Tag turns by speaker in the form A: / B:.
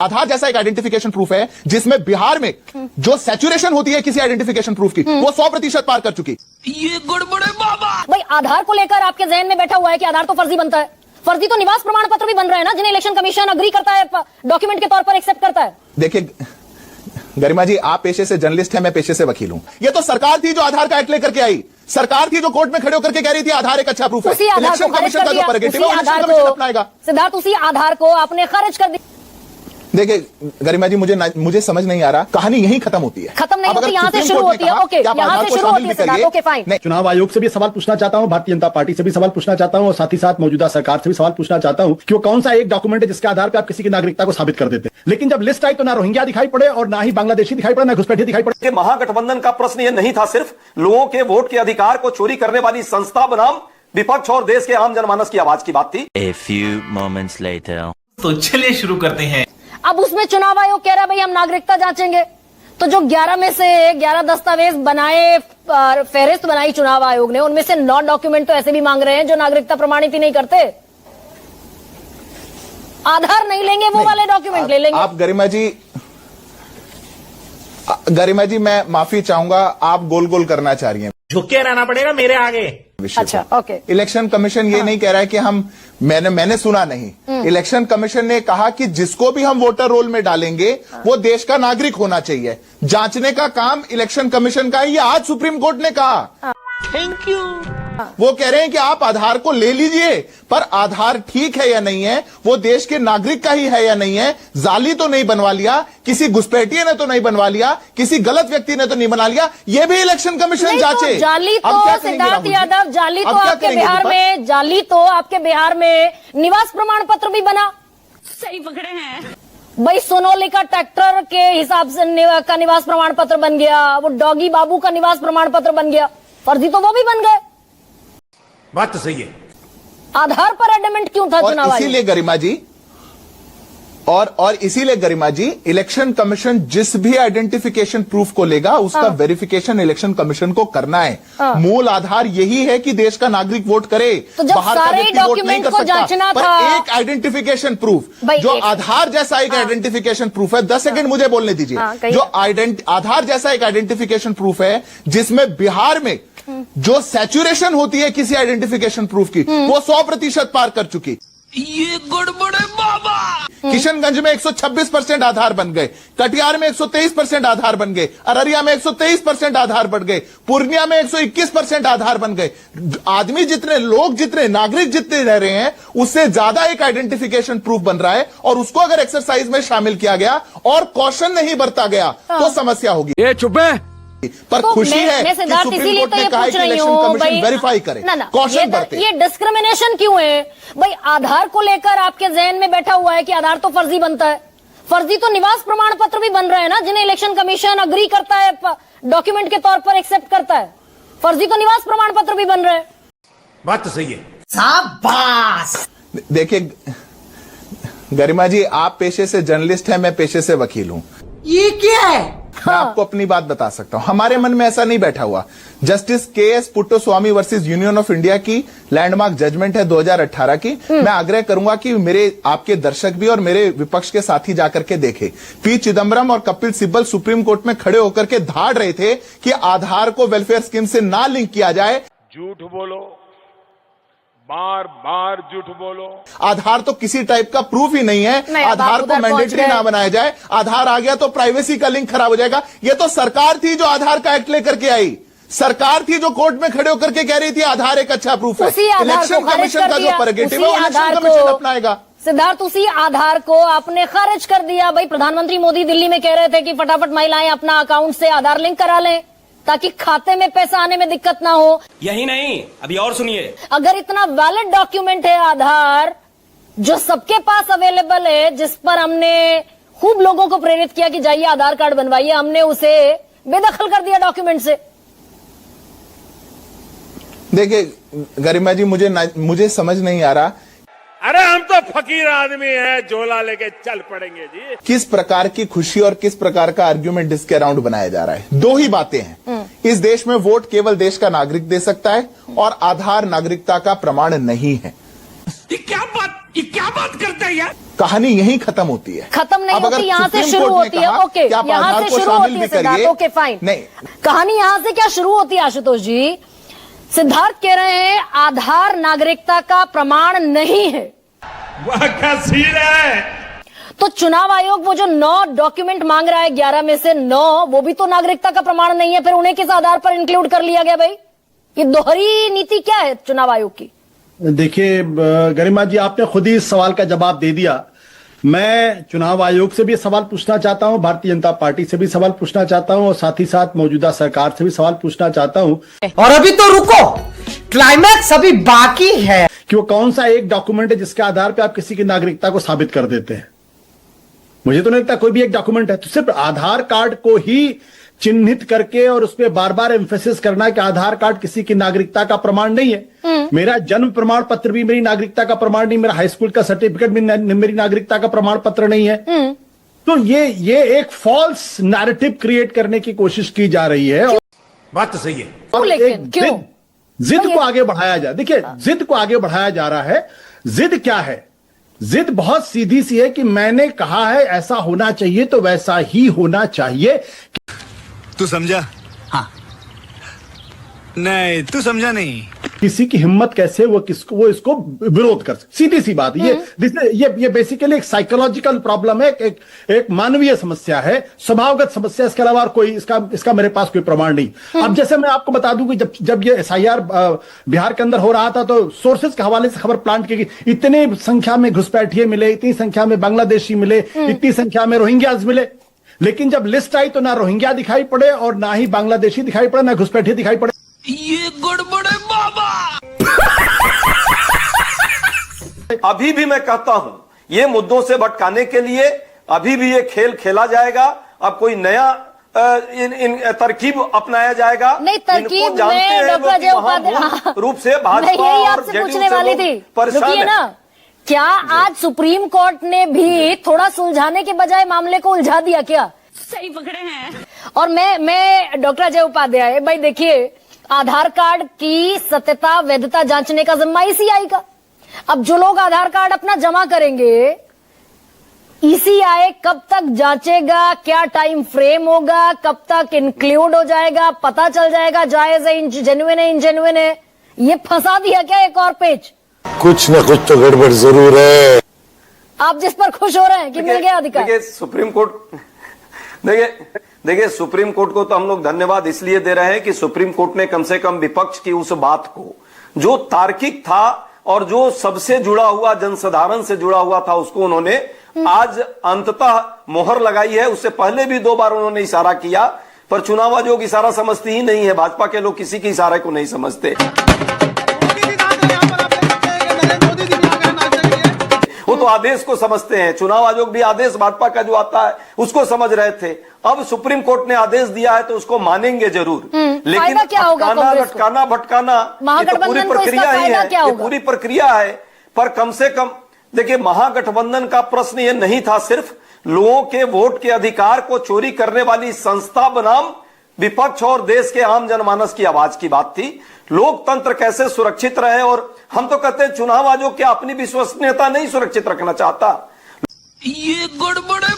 A: आधार जैसा एक identification proof है जिसमें बिहार में जो सैचुरेशन होती है किसी आइडेंटिफिकेशन प्रूफ की वो 100% पार कर चुकी।
B: ये गड़बड़ है बाबा।
C: भाई आधार को लेकर आपके जहन में बैठा हुआ है कि आधार तो फर्जी बनता है। फर्जी तो निवास प्रमाण पत्र भी बन रहे हैं ना, जिन्हें इलेक्शन कमीशन अग्री करता है, डॉक्यूमेंट के तौर पर एक्सेप्ट करता है।
A: देखिए गरिमा जी, आप पेशे से जर्नलिस्ट हैं, मैं पेशे से वकील हूं। ये तो सरकार थी जो आधार का एक्ट लेकर के आई, सरकार थी जो कोर्ट में खड़े होकर के कह रही थी आधार एक अच्छा प्रूफ है। इलेक्शन कमीशन का जो प्रेरोगेटिव है इलेक्शन कमीशन अपनाएगा।
C: सिद्धार्थ, उसी आधार को आपने खारिज कर दिया।
A: देखिए गरिमा जी, मुझे समझ नहीं आ रहा, कहानी यहीं खत्म होती है।
C: खत्म नहीं होती, यहाँ से शुरू होती है। ओके, यहाँ से शुरू होती है सिद्धार्थ। Okay fine.
D: चुनाव आयोग से भी सवाल पूछना चाहता हूं, भारतीय जनता पार्टी से भी सवाल पूछना चाहता हूं और साथ ही साथ मौजूदा सरकार से भी सवाल पूछना चाहता हूं कि वो कौन सा एक डॉक्यूमेंट है जिसके आधार पर आप किसी की नागरिकता को साबित कर देते हैं। लेकिन जब लिस्ट आई तो ना रोहिंग्या दिखाई पड़े और ना ही बांग्लादेशी दिखाई पड़े, ना घुसपैठिए दिखाई पड़े।
E: महागठबंधन का प्रश्न यह नहीं था सिर्फ लोगों के वोट के अधिकार को चोरी करने वाली संस्था बनाम विपक्ष और देश के आम जनमानस की आवाज की बात थी।
F: A few moments later.
B: तो चलिए शुरू करते हैं।
C: अब उसमें चुनाव आयोग कह रहा है भाई हम नागरिकता जांचेंगे, तो जो 11 में से 11 दस्तावेज बनाए, फहरिस्त बनाई चुनाव आयोग ने, उनमें से 9 डॉक्यूमेंट तो ऐसे भी मांग रहे हैं जो नागरिकता प्रमाणित ही नहीं करते। आधार नहीं लेंगे, वो वाले डॉक्यूमेंट ले लेंगे।
A: आप गरिमा जी मैं माफी चाहूंगा, आप गोल गोल करना चाह रही हैं।
B: झुक के रहना पड़ेगा मेरे आगे।
C: अच्छा, ओके।
A: इलेक्शन कमीशन ये नहीं कह रहा है कि हम मैंने सुना नहीं। इलेक्शन कमीशन ने कहा कि जिसको भी हम वोटर रोल में डालेंगे वो देश का नागरिक होना चाहिए। जांचने का काम इलेक्शन कमीशन का है, ये आज सुप्रीम कोर्ट ने कहा।
B: Thank you.
A: वो कह रहे हैं कि आप आधार को ले लीजिए, पर आधार ठीक है या नहीं है, वो देश के नागरिक का ही है या नहीं है, जाली तो नहीं बनवा लिया, किसी घुसपैठिए ने तो नहीं बनवा लिया, किसी गलत व्यक्ति ने तो नहीं बना लिया, ये भी इलेक्शन कमीशन जांचे।
C: जाली तो सिद्धार्थ यादव, जाली तो आपके बिहार में निवास प्रमाण पत्र भी बना।
G: सही पकड़े हैं
C: भाई, सोनालिका ट्रैक्टर के हिसाब से का निवास प्रमाण पत्र बन गया, वो डॉगी बाबू का निवास प्रमाण पत्र बन गया, फर्जी तो वो भी बन गए।
B: बात तो सही है।
C: आधार पर एडमेंट क्यों था चुनाव आयोग?
A: इसीलिए गरिमा जी और इसीलिए गरिमा जी, इलेक्शन कमीशन जिस भी आइडेंटिफिकेशन प्रूफ को लेगा उसका वेरिफिकेशन इलेक्शन कमीशन को करना है। मूल आधार यही है कि देश का नागरिक वोट करे,
C: तो जब
A: बाहर का
C: सारे
A: व्यक्ति वोट नहीं कर
C: जांचना
A: सकता।
C: था,
A: पर एक आइडेंटिफिकेशन प्रूफ जो आधार जैसा एक आइडेंटिफिकेशन प्रूफ है, 10 सेकंड मुझे बोलने दीजिए। जो आधार जैसा एक आइडेंटिफिकेशन प्रूफ है जिसमें बिहार में जो सैचुरेशन होती है किसी आइडेंटिफिकेशन प्रूफ की वो 100% पार कर चुकी।
B: ये गड़बड़ है बाबा।
A: किशनगंज में 126% आधार बन गए, कटिहार में 123% आधार बन गए, अररिया में 123% आधार बढ़ गए, पूर्णिया में 121% आधार बन गए। आदमी जितने, लोग जितने, नागरिक जितने रह रहे हैं उससे ज्यादा एक आइडेंटिफिकेशन प्रूफ बन रहा है, और उसको अगर एक्सरसाइज में शामिल किया गया और कॉशन नहीं बरता गया तो समस्या होगी।
D: ये चुप है।
A: पर
C: तो
A: खुशी है कि सुप्रीम कोर्ट ने कहा है कि इलेक्शन कमीशन वेरीफाई करे, कॉशन बरते।
C: ये डिस्क्रिमिनेशन क्यों है भाई? आधार को लेकर आपके जहन में बैठा हुआ है कि आधार तो फर्जी बनता है। फर्जी तो निवास प्रमाण पत्र भी बन रहे हैं ना, जिन्हें इलेक्शन कमीशन अग्री करता है, डॉक्यूमेंट के तौर पर एक्सेप्ट करता है। फर्जी तो निवास प्रमाण पत्र भी बन रहे हैं।
B: बात तो सही है।
G: शाबाश।
A: देखिए गरिमा जी, आप पेशे से जर्नलिस्ट हैं, मैं पेशे से वकील हूं।
G: ये क्या है?
A: मैं आपको अपनी बात बता सकता हूं, हमारे मन में ऐसा नहीं बैठा हुआ। Justice KS. Puttaswamy versus union of India की लैंडमार्क जजमेंट है 2018 की। मैं आग्रह करूंगा कि मेरे आपके दर्शक भी और मेरे विपक्ष के साथी जाकर के देखें। पी चिदम्बरम और कपिल सिब्बल सुप्रीम कोर्ट में खड़े होकर के धाड़ रहे थे कि आधार को वेलफेयर स्कीम से ना लिंक किया जाए।
H: झूठ बोलो, बार बार झूठ बोलो।
A: आधार तो किसी टाइप का प्रूफ ही नहीं है, आधार को मैंडेटरी ना बनाया जाए। आधार आ गया तो प्राइवेसी का लिंक खराब हो जाएगा। ये तो सरकार थी जो आधार का एक्ट लेकर के आई, सरकार थी जो कोर्ट में खड़े होकर के कह रही थी आधार एक अच्छा प्रूफ है। इलेक्शन कमीशन का जो प्रेरोगेटिव है इलेक्शन कमीशन अपनाएगा।
C: सिद्धार्थ, उसी आधार को आपने खारिज कर दिया। भाई, प्रधानमंत्री मोदी दिल्ली में कह रहे थे कि फटाफट महिलाएं अपना अकाउंट से आधार लिंक करा लें ताकि खाते में पैसा आने में दिक्कत ना हो।
E: यही नहीं, अभी और सुनिए।
C: अगर इतना वैलिड डॉक्यूमेंट है आधार, जो सबके पास अवेलेबल है, जिस पर हमने खूब लोगों को प्रेरित किया कि जाइए आधार कार्ड बनवाइए, हमने उसे बेदखल कर दिया डॉक्यूमेंट से।
A: देखिए गरिमा जी, मुझे समझ नहीं आ रहा।
H: अरे हम तो फकीर आदमी हैं, झोला लेके चल पड़ेंगे जी।
A: किस प्रकार की खुशी और किस प्रकार का आर्ग्यूमेंट इसके अराउंड बनाया जा रहा है। दो ही बातें हैं, इस देश में वोट केवल देश का नागरिक दे सकता है और आधार नागरिकता का प्रमाण नहीं है।
B: ये क्या बात करता है यार?
A: कहानी यहीं खत्म होती है।
C: खत्म नहीं
A: अब अगर
C: होती, यहाँ से
A: सुप्रीम
C: शुरू
A: कोर्ट ने
C: होती है।
A: कहा
C: ओके,
A: कि आप
C: यहाँ
A: आधार
C: से
A: को
C: शुरू
A: शामिल
C: होती
A: भी
C: है सिद्धार्थ।
A: करिए।
C: ओके फाइन,
A: नहीं,
C: कहानी यहाँ से क्या शुरू होती है आशुतोष जी? सिद्धार्थ कह रहे हैं आधार नागरिकता का प्रमाण नहीं है।
H: वाह क्या सीन है।
C: तो चुनाव आयोग वो जो 9 डॉक्यूमेंट मांग रहा है, 11 में से 9, वो भी तो नागरिकता का प्रमाण नहीं है। फिर उन्हें किस आधार पर इंक्लूड कर लिया गया भाई? ये दोहरी नीति क्या है चुनाव आयोग की?
D: देखिए गरिमा जी, आपने खुद ही इस सवाल का जवाब दे दिया। मैं चुनाव आयोग से भी सवाल पूछना चाहता हूं, भारतीय जनता पार्टी से भी सवाल पूछना चाहता हूं और साथ ही साथ मौजूदा सरकार से भी सवाल पूछना चाहता हूं।
G: और अभी तो रुको, क्लाइमैक्स अभी बाकी है।
D: कि वो कौन सा एक डॉक्यूमेंट है जिसके आधार पर आप किसी की नागरिकता को साबित कर देते हैं? मुझे तो नहीं लगता कोई भी एक डॉक्यूमेंट है। तो सिर्फ आधार कार्ड को ही चिन्हित करके और उस पर बार बार एम्फेसिस करना कि आधार कार्ड किसी की नागरिकता का प्रमाण नहीं है। मेरा जन्म प्रमाण पत्र भी मेरी नागरिकता का प्रमाण नहीं, मेरा हाई स्कूल का सर्टिफिकेट भी मेरी नागरिकता का प्रमाण पत्र नहीं है। तो ये एक फॉल्स नैरेटिव क्रिएट करने की कोशिश की जा रही है।
B: बात तो सही है।
D: और
C: लेकिन
D: एक
C: क्यों?
D: जिद को आगे बढ़ाया जा, देखिए जिद को आगे बढ़ाया जा रहा है। जिद क्या है? जिद बहुत सीधी सी है कि मैंने कहा है ऐसा होना चाहिए तो वैसा ही होना चाहिए।
I: तू समझा? हाँ। नहीं, तू समझा नहीं।
D: किसी की हिम्मत कैसे वो इसको विरोध कर सकते? सीधी सी बात। ये बेसिकली एक साइकोलॉजिकल प्रॉब्लम है, एक मानवीय समस्या है, स्वभावगत समस्या। इसके अलावा कोई इसका मेरे पास कोई प्रमाण नहीं। अब जैसे मैं आपको बता दूं कि जब ये SIR बिहार के अंदर हो रहा था तो सोर्सेज के हवाले से खबर प्लांट की गई। इतनी संख्या में घुसपैठिए मिले, इतनी संख्या में बांग्लादेशी मिले, इतनी संख्या में रोहिंग्याज मिले। लेकिन जब लिस्ट आई तो ना रोहिंग्या दिखाई पड़े और ना ही बांग्लादेशी दिखाई पड़े, ना घुसपैठिए दिखाई पड़े।
B: ये गड़बड़ है बाबा।
E: अभी भी मैं कहता हूं, ये मुद्दों से भटकाने के लिए अभी भी ये खेल खेला जाएगा। अब कोई नया इन तरकीब अपनाया जाएगा।
C: नहीं, तरकीब
E: इनको जानते
C: में
E: हैं
C: डॉक्टर
E: लोग कि
C: अजय
E: वहां
C: उपाध्याय
E: मूल रूप से
C: मैं
E: भाजपा
C: यही
E: और
C: आपसे
E: जेडीयू
C: पूछने
E: से
C: वाली
E: लोग
C: थी।
E: परेशान
C: रुकिए
E: है।
C: ना, क्या आज सुप्रीम कोर्ट ने भी थोड़ा सुलझाने के बजाय मामले को उलझा दिया क्या?
G: सही पकड़े हैं।
C: और मैं डॉक्टर अजय उपाध्याय, भाई देखिए, आधार कार्ड की सत्यता वैधता जांचने का जिम्मा ECI का। अब जो लोग आधार कार्ड अपना जमा करेंगे, ECI कब तक जांचेगा? क्या टाइम फ्रेम होगा? कब तक इंक्लूड हो जाएगा? पता चल जाएगा जायज है, जेन्युइन है, इनजेन्युइन है? ये फंसा दिया क्या एक और पेज?
I: कुछ न कुछ तो गड़बड़ जरूर है।
C: आप जिस पर खुश हो रहे हैं कि मिल गया अधिकार।
E: देखिए सुप्रीम कोर्ट, देखिए सुप्रीम कोर्ट को तो हम लोग धन्यवाद इसलिए दे रहे हैं कि सुप्रीम कोर्ट ने कम से कम विपक्ष की उस बात को जो तार्किक था और जो सबसे जुड़ा हुआ, जनसाधारण से जुड़ा हुआ था, उसको उन्होंने आज अंततः मोहर लगाई है। उससे पहले भी 2 बार उन्होंने इशारा किया, पर चुनाव आयोग इशारा समझती ही नहीं है। भाजपा के लोग किसी के इशारे को नहीं समझते। वो तो आदेश को समझते हैं। चुनाव आयोग भी आदेश भाजपा का जो आता है उसको समझ रहे थे। अब सुप्रीम कोर्ट ने आदेश दिया है तो उसको मानेंगे जरूर। लेकिन
C: क्या होगा
E: अटकाना,
C: कांग्रेस को?
E: लटकाना, भटकाना, ये तो पूरी
C: महागठबंधन को
E: प्रक्रिया
C: इसका
E: ही
C: फायदा
E: है।
C: क्या
E: ये
C: होगा?
E: पूरी प्रक्रिया है। पर कम से कम देखिए, महागठबंधन का प्रश्न ये नहीं था सिर्फ लोगों के वोट के अधिकार को चोरी करने वाली संस्था बनाम विपक्ष और देश के आम जनमानस की आवाज की बात थी। लोकतंत्र कैसे सुरक्षित रहे। और हम तो कहते हैं चुनाव आयोग क्या अपनी विश्वसनीयता नहीं सुरक्षित रखना चाहता?
B: ये गड़बड़ है